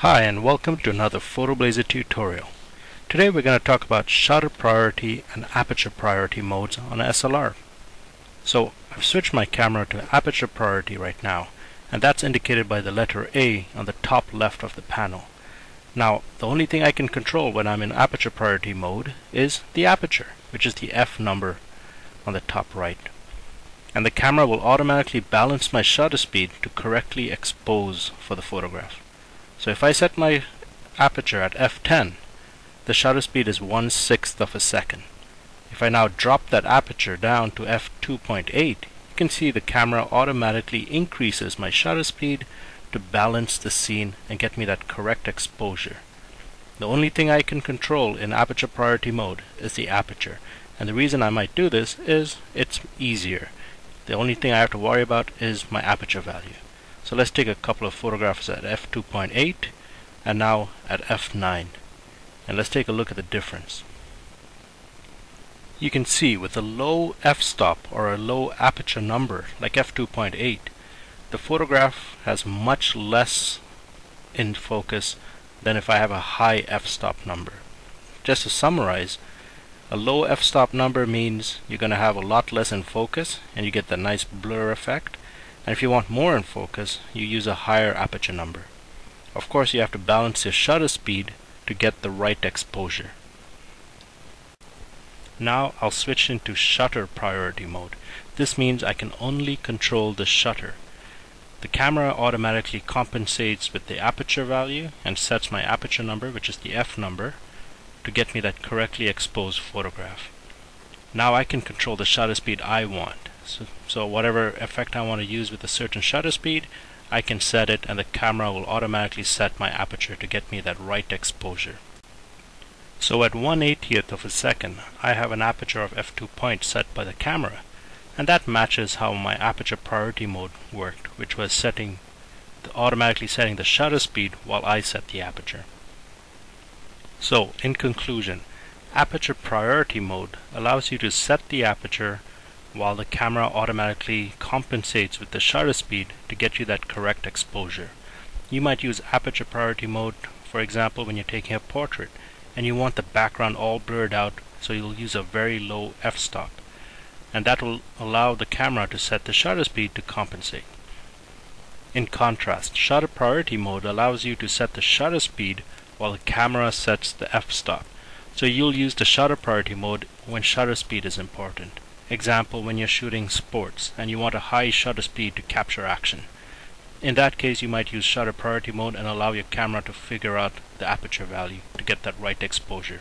Hi and welcome to another PhotoBlazer tutorial. Today we're going to talk about shutter priority and aperture priority modes on SLR. So I've switched my camera to aperture priority right now, and that's indicated by the letter A on the top left of the panel. Now the only thing I can control when I'm in aperture priority mode is the aperture, which is the F number on the top right. And the camera will automatically balance my shutter speed to correctly expose for the photograph. So if I set my aperture at f10, the shutter speed is 1/6 of a second. If I now drop that aperture down to f2.8, you can see the camera automatically increases my shutter speed to balance the scene and get me that correct exposure. The only thing I can control in aperture priority mode is the aperture, and the reason I might do this is it's easier. The only thing I have to worry about is my aperture value. So let's take a couple of photographs at f2.8 and now at f9, and let's take a look at the difference. You can see with a low f-stop or a low aperture number like f2.8, the photograph has much less in focus than if I have a high f-stop number. Just to summarize, a low f-stop number means you're going to have a lot less in focus and you get the nice blur effect. And if you want more in focus, you use a higher aperture number. Of course, you have to balance your shutter speed to get the right exposure. Now I'll switch into shutter priority mode. This means I can only control the shutter. The camera automatically compensates with the aperture value and sets my aperture number, which is the F number, to get me that correctly exposed photograph. Now I can control the shutter speed I want. So whatever effect I want to use with a certain shutter speed, I can set it and the camera will automatically set my aperture to get me that right exposure. So at 1/80th of a second, I have an aperture of f2 point set by the camera, and that matches how my aperture priority mode worked, which was automatically setting the shutter speed while I set the aperture. So in conclusion, aperture priority mode allows you to set the aperture while the camera automatically compensates with the shutter speed to get you that correct exposure. You might use aperture priority mode, for example, when you're taking a portrait and you want the background all blurred out, so you'll use a very low f-stop, and that will allow the camera to set the shutter speed to compensate. In contrast, shutter priority mode allows you to set the shutter speed while the camera sets the f-stop. So you'll use the shutter priority mode when shutter speed is important. Example, when you're shooting sports and you want a high shutter speed to capture action. In that case, you might use shutter priority mode and allow your camera to figure out the aperture value to get that right exposure.